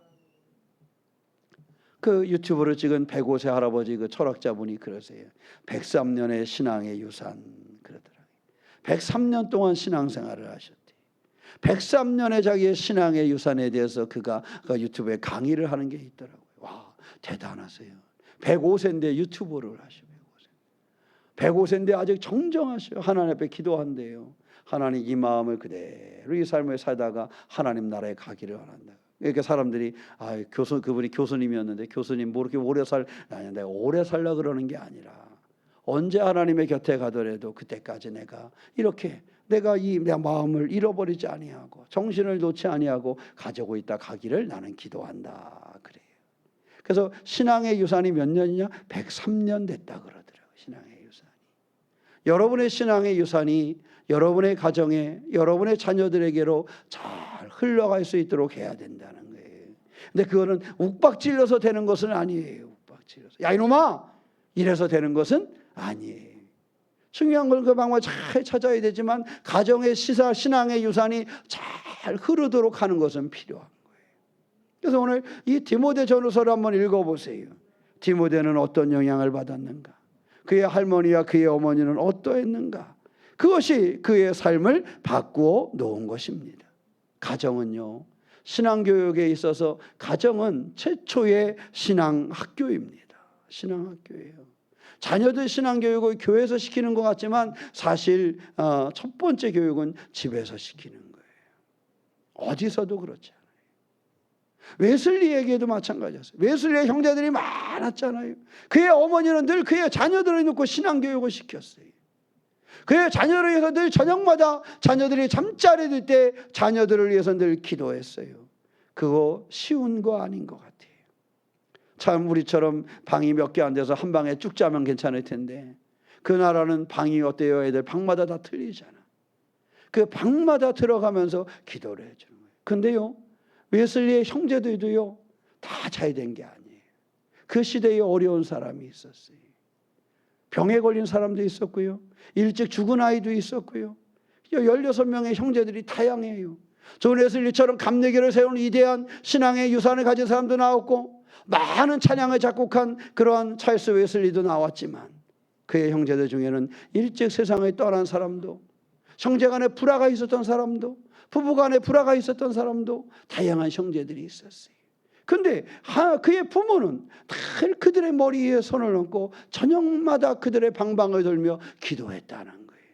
그 유튜브를 찍은 105세 할아버지 그 철학자분이 그러세요. 103년의 신앙의 유산 그러더라고요. 103년 동안 신앙생활을 하셨대요. 103년의 자기의 신앙의 유산에 대해서 그가 그 유튜브에 강의를 하는 게 있더라고요. 와 대단하세요. 105세인데 유튜브를 하셔. 105세인데 아직 정정하셔. 하나님 앞에 기도한대요. 하나님 이 마음을 그대로 이 삶을 살다가 하나님 나라에 가기를 원한다. 그러니까 사람들이 그분이 교수님이었는데 교수님 뭐 이렇게 오래 아니 내가 오래 살라 그러는 게 아니라 언제 하나님의 곁에 가더라도 그때까지 내가 이렇게 내가 내 마음을 잃어버리지 아니하고 정신을 놓지 아니하고 가지고 있다 가기를 나는 기도한다 그래요. 그래서 신앙의 유산이 몇 년이냐? 103년 됐다 그러더라고요. 신앙의 유산이. 여러분의 신앙의 유산이 여러분의 가정에, 여러분의 자녀들에게로 잘 흘러갈 수 있도록 해야 된다는 거예요. 근데 그거는 욱박질러서 되는 것은 아니에요. 욱박질러서. 야 이놈아! 이래서 되는 것은 아니에요. 중요한 건 그 방법을 잘 찾아야 되지만 가정의 신앙의 유산이 잘 흐르도록 하는 것은 필요한 거예요. 그래서 오늘 이 디모데 전후서를 한번 읽어보세요. 디모데는 어떤 영향을 받았는가? 그의 할머니와 그의 어머니는 어떠했는가? 그것이 그의 삶을 바꾸어 놓은 것입니다. 가정은요, 신앙교육에 있어서 가정은 최초의 신앙학교입니다. 신앙학교예요. 자녀들 신앙교육을 교회에서 시키는 것 같지만 사실 첫 번째 교육은 집에서 시키는 거예요. 어디서도 그렇지 않아요. 웨슬리에게도 마찬가지였어요. 웨슬리의 형제들이 많았잖아요. 그의 어머니는 늘 그의 자녀들을 놓고 신앙교육을 시켰어요. 그의 자녀를 위해서 늘 저녁마다 자녀들이 잠자리 들 때 자녀들을 위해서 늘 기도했어요. 그거 쉬운 거 아닌 것 같아요. 참 우리처럼 방이 몇 개 안 돼서 한 방에 쭉 자면 괜찮을 텐데 그 나라는 방이 어때요? 애들 방마다 다 틀리잖아. 그 방마다 들어가면서 기도를 해주는 거예요. 근데요, 웨슬리의 형제들도요 다 잘 된 게 아니에요. 그 시대에 어려운 사람이 있었어요. 병에 걸린 사람도 있었고요, 일찍 죽은 아이도 있었고요. 16명의 형제들이 다양해요. 존 웨슬리처럼 감리교를 세운 위대한 신앙의 유산을 가진 사람도 나왔고 많은 찬양을 작곡한 그러한 찰스 웨슬리도 나왔지만 그의 형제들 중에는 일찍 세상을 떠난 사람도, 형제간에 불화가 있었던 사람도, 부부간에 불화가 있었던 사람도 다양한 형제들이 있었어요. 근데 그의 부모는 늘 그들의 머리 위에 손을 얹고 저녁마다 그들의 방방을 돌며 기도했다는 거예요.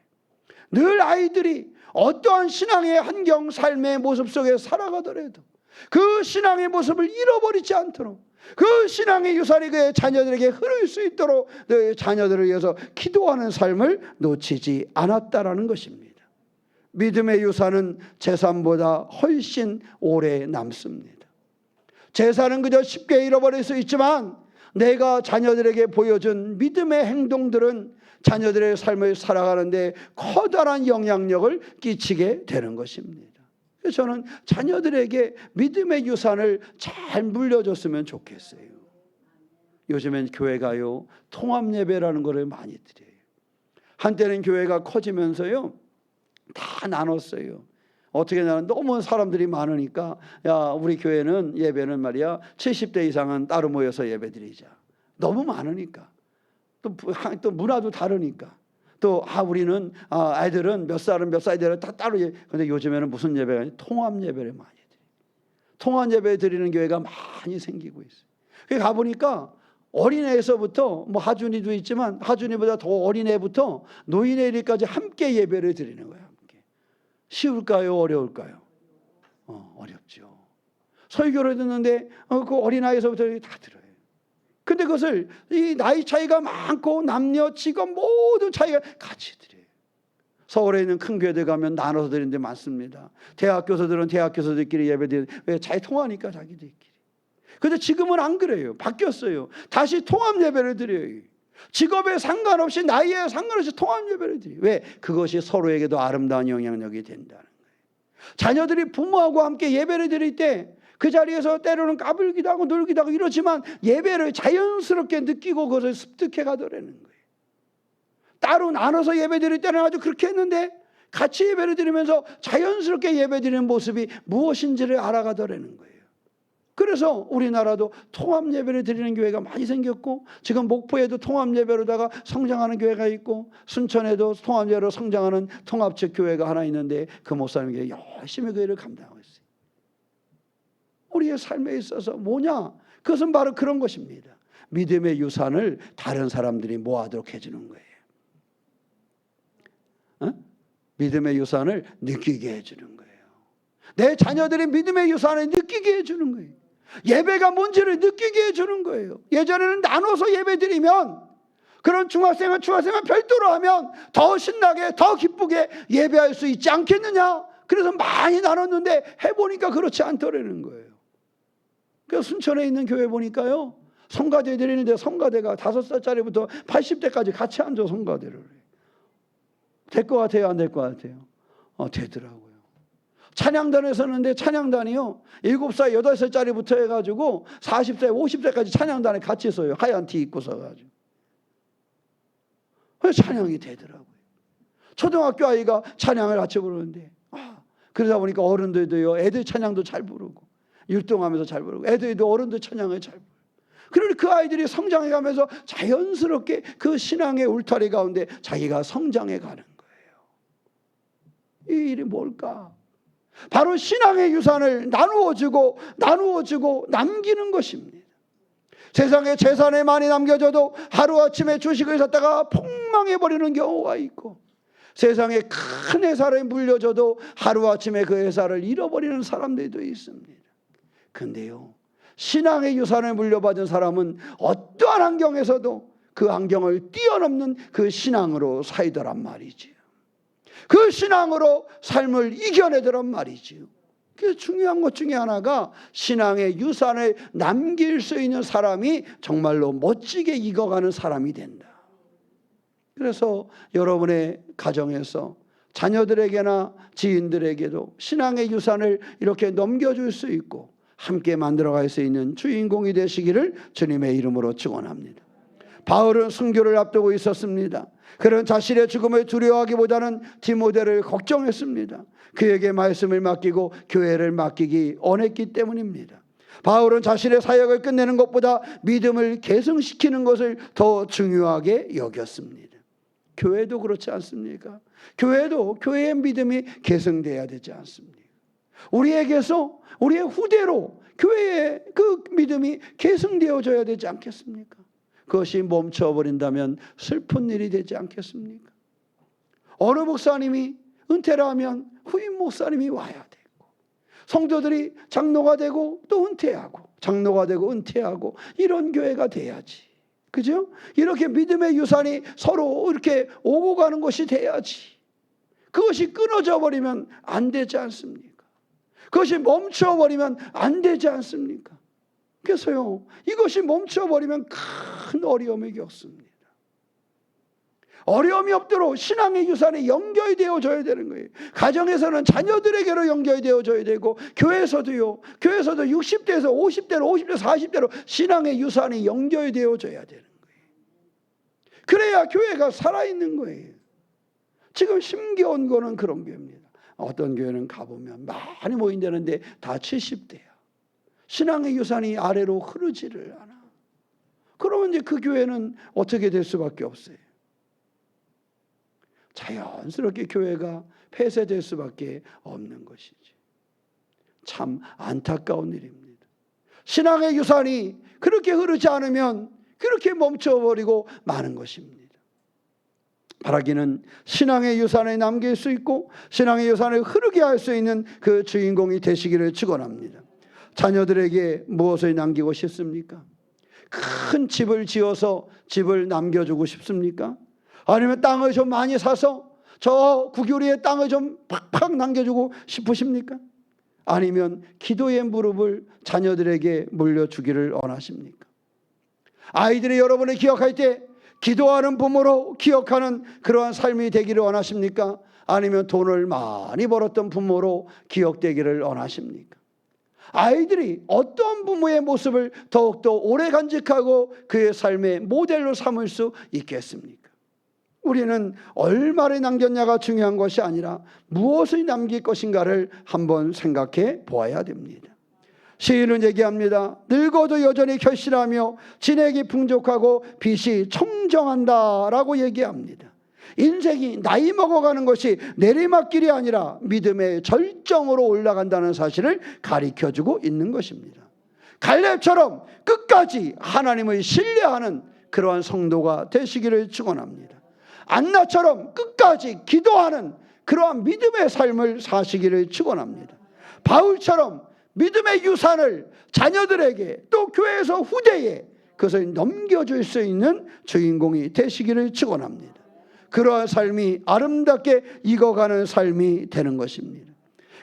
늘 아이들이 어떠한 신앙의 환경, 삶의 모습 속에 살아가더라도 그 신앙의 모습을 잃어버리지 않도록, 그 신앙의 유산이 그의 자녀들에게 흐를 수 있도록 그 자녀들을 위해서 기도하는 삶을 놓치지 않았다라는 것입니다. 믿음의 유산은 재산보다 훨씬 오래 남습니다. 재산은 그저 쉽게 잃어버릴 수 있지만 내가 자녀들에게 보여준 믿음의 행동들은 자녀들의 삶을 살아가는데 커다란 영향력을 끼치게 되는 것입니다. 그래서 저는 자녀들에게 믿음의 유산을 잘 물려줬으면 좋겠어요. 요즘엔 교회가요, 통합예배라는 것을 많이 드려요. 한때는 교회가 커지면서요 다 나눴어요. 어떻게 나는 너무 사람들이 많으니까 야 우리 교회는 예배는 말이야 70대 이상은 따로 모여서 예배 드리자. 너무 많으니까 또 문화도 다르니까 또 우리는 애들은 몇 살은 몇 살대로 다 따로 근데 요즘에는 무슨 예배가 아니라 통합 예배를 많이 드려요. 통합 예배 드리는 교회가 많이 생기고 있어요. 그게 가보니까 어린애에서부터 뭐 하준이도 있지만 하준이보다 더 어린애부터 노인애들까지 함께 예배를 드리는 거예요. 쉬울까요? 어려울까요? 어렵죠. 설교를 듣는데 그 어린아이에서부터 다 들어요. 근데 그것을 이 나이 차이가 많고 남녀 직업 모든 차이가 같이 드려요. 서울에 있는 큰 교회들 가면 나눠서 드리는 데 많습니다. 대학교서들은 대학교서들끼리 예배 드리는, 왜 잘 통하니까 자기들끼리. 근데 지금은 안 그래요. 바뀌었어요. 다시 통합 예배를 드려요. 직업에 상관없이 나이에 상관없이 통합 예배를 드려요. 왜? 그것이 서로에게도 아름다운 영향력이 된다는 거예요. 자녀들이 부모하고 함께 예배를 드릴 때 그 자리에서 때로는 까불기도 하고 놀기도 하고 이러지만 예배를 자연스럽게 느끼고 그것을 습득해 가더라는 거예요. 따로 나눠서 예배 드릴 때는 아주 그렇게 했는데 같이 예배를 드리면서 자연스럽게 예배 드리는 모습이 무엇인지를 알아가더라는 거예요. 그래서 우리나라도 통합 예배를 드리는 교회가 많이 생겼고 지금 목포에도 통합 예배로다가 성장하는 교회가 있고 순천에도 통합 예배로 성장하는 통합적 교회가 하나 있는데 그 목사님이 열심히 그 일을 감당하고 있어요. 우리의 삶에 있어서 뭐냐? 그것은 바로 그런 것입니다. 믿음의 유산을 다른 사람들이 모아도록 해주는 거예요. 믿음의 유산을 느끼게 해주는 거예요. 내 자녀들이 믿음의 유산을 느끼게 해주는 거예요. 예배가 뭔지를 느끼게 해주는 거예요. 예전에는 나눠서 예배 드리면 그런 중학생은 별도로 하면 더 신나게 더 기쁘게 예배할 수 있지 않겠느냐. 그래서 많이 나눴는데 해보니까 그렇지 않더라는 거예요. 그래서 순천에 있는 교회 보니까요 성가대 드리는데 성가대가 5살짜리부터 80대까지 같이 앉아 성가대를 해요. 될 것 같아요? 안 될 것 같아요? 되더라고요. 찬양단에 서는데 찬양단이요 7살, 8살짜리부터 해가지고 40세, 50세까지 찬양단에 같이 서요. 하얀 티 입고 서가지고. 찬양이 되더라고요. 초등학교 아이가 찬양을 같이 부르는데 그러다 보니까 어른들도요 애들 찬양도 잘 부르고 율동하면서 잘 부르고 애들도 어른들 찬양을 잘 부르고 그러니 그 아이들이 성장해 가면서 자연스럽게 그 신앙의 울타리 가운데 자기가 성장해 가는 거예요. 이 일이 뭘까? 바로 신앙의 유산을 나누어주고 남기는 것입니다. 세상에 재산에 많이 남겨져도 하루아침에 주식을 샀다가 폭망해버리는 경우가 있고 세상에 큰 회사를 물려줘도 하루아침에 그 회사를 잃어버리는 사람들도 있습니다. 근데요 신앙의 유산을 물려받은 사람은 어떠한 환경에서도 그 환경을 뛰어넘는 그 신앙으로 살더란 말이지요. 그 신앙으로 삶을 이겨내더란 말이지요. 그 중요한 것 중에 하나가 신앙의 유산을 남길 수 있는 사람이 정말로 멋지게 익어가는 사람이 된다. 그래서 여러분의 가정에서 자녀들에게나 지인들에게도 신앙의 유산을 이렇게 넘겨줄 수 있고 함께 만들어갈 수 있는 주인공이 되시기를 주님의 이름으로 축원합니다. 바울은 순교를 앞두고 있었습니다. 그런 자신의 죽음을 두려워하기보다는 디모데를 걱정했습니다. 그에게 말씀을 맡기고 교회를 맡기기 원했기 때문입니다. 바울은 자신의 사역을 끝내는 것보다 믿음을 계승시키는 것을 더 중요하게 여겼습니다. 교회도 그렇지 않습니까? 교회도 교회의 믿음이 계승돼야 되지 않습니까? 우리에게서 우리의 후대로 교회의 그 믿음이 계승되어져야 되지 않겠습니까? 그것이 멈춰버린다면 슬픈 일이 되지 않겠습니까? 어느 목사님이 은퇴를 하면 후임 목사님이 와야 되고 성도들이 장로가 되고 또 은퇴하고 장로가 되고 은퇴하고 이런 교회가 돼야지. 그죠? 이렇게 믿음의 유산이 서로 이렇게 오고 가는 것이 돼야지. 그것이 끊어져 버리면 안 되지 않습니까? 그것이 멈춰버리면 안 되지 않습니까? 그래서요 이것이 멈춰버리면 큰 어려움을 겪습니다. 어려움이 없도록 신앙의 유산이 연결이 되어져야 되는 거예요. 가정에서는 자녀들에게로 연결이 되어져야 되고 교회에서도요. 교회에서도 60대에서 50대로 50대 40대로 신앙의 유산이 연결이 되어져야 되는 거예요. 그래야 교회가 살아있는 거예요. 지금 심겨운 거는 그런 교회입니다. 어떤 교회는 가보면 많이 모인다는데 다 70대야. 신앙의 유산이 아래로 흐르지를 않아. 그러면 이제 그 교회는 어떻게 될 수밖에 없어요. 자연스럽게 교회가 폐쇄될 수밖에 없는 것이지. 참 안타까운 일입니다. 신앙의 유산이 그렇게 흐르지 않으면 그렇게 멈춰버리고 마는 것입니다. 바라기는 신앙의 유산을 남길 수 있고 신앙의 유산을 흐르게 할 수 있는 그 주인공이 되시기를 축원합니다. 자녀들에게 무엇을 남기고 싶습니까? 큰 집을 지어서 집을 남겨주고 싶습니까? 아니면 땅을 좀 많이 사서 저 구교리의 땅을 좀 팍팍 남겨주고 싶으십니까? 아니면 기도의 무릎을 자녀들에게 물려주기를 원하십니까? 아이들이 여러분을 기억할 때 기도하는 부모로 기억하는 그러한 삶이 되기를 원하십니까? 아니면 돈을 많이 벌었던 부모로 기억되기를 원하십니까? 아이들이 어떤 부모의 모습을 더욱더 오래 간직하고 그의 삶의 모델로 삼을 수 있겠습니까? 우리는 얼마를 남겼냐가 중요한 것이 아니라 무엇을 남길 것인가를 한번 생각해 보아야 됩니다. 시인은 얘기합니다. 늙어도 여전히 결실하며 진액이 풍족하고 빛이 청정한다라고 얘기합니다. 인생이 나이 먹어가는 것이 내리막길이 아니라 믿음의 절정으로 올라간다는 사실을 가르쳐주고 있는 것입니다. 갈렙처럼 끝까지 하나님을 신뢰하는 그러한 성도가 되시기를 축원합니다. 안나처럼 끝까지 기도하는 그러한 믿음의 삶을 사시기를 축원합니다. 바울처럼 믿음의 유산을 자녀들에게 또 교회에서 후대에 그것을 넘겨줄 수 있는 주인공이 되시기를 축원합니다. 그러한 삶이 아름답게 익어가는 삶이 되는 것입니다.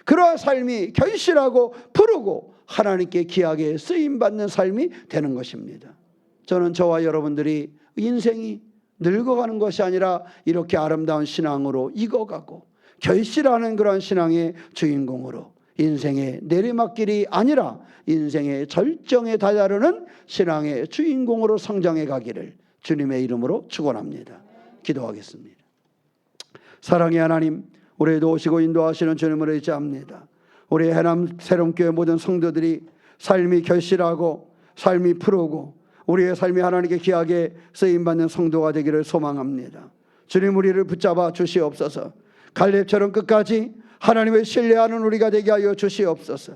그러한 삶이 결실하고 푸르고 하나님께 귀하게 쓰임받는 삶이 되는 것입니다. 저는 저와 여러분들이 인생이 늙어가는 것이 아니라 이렇게 아름다운 신앙으로 익어가고 결실하는 그런 신앙의 주인공으로 인생의 내리막길이 아니라 인생의 절정에 다다르는 신앙의 주인공으로 성장해 가기를 주님의 이름으로 축원합니다. 기도하겠습니다. 사랑의 하나님, 올해도 오시고 인도하시는 주님을 의지합니다. 우리 해남 새롬교회 모든 성도들이 삶이 결실하고 삶이 푸르고 우리의 삶이 하나님께 귀하게 쓰임받는 성도가 되기를 소망합니다. 주님, 우리를 붙잡아 주시옵소서. 갈렙처럼 끝까지 하나님을 신뢰하는 우리가 되게 하여 주시옵소서.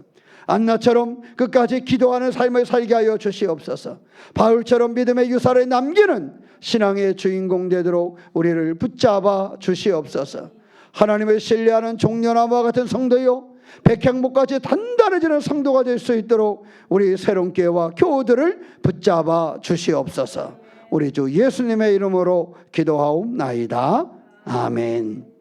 안나처럼 끝까지 기도하는 삶을 살게 하여 주시옵소서. 바울처럼 믿음의 유사를 남기는 신앙의 주인공 되도록 우리를 붙잡아 주시옵소서. 하나님을 신뢰하는 종려나무와 같은 성도요, 백향목까지 단단해지는 성도가 될 수 있도록 우리 새롬교회와 교우들을 붙잡아 주시옵소서. 우리 주 예수님의 이름으로 기도하옵나이다. 아멘.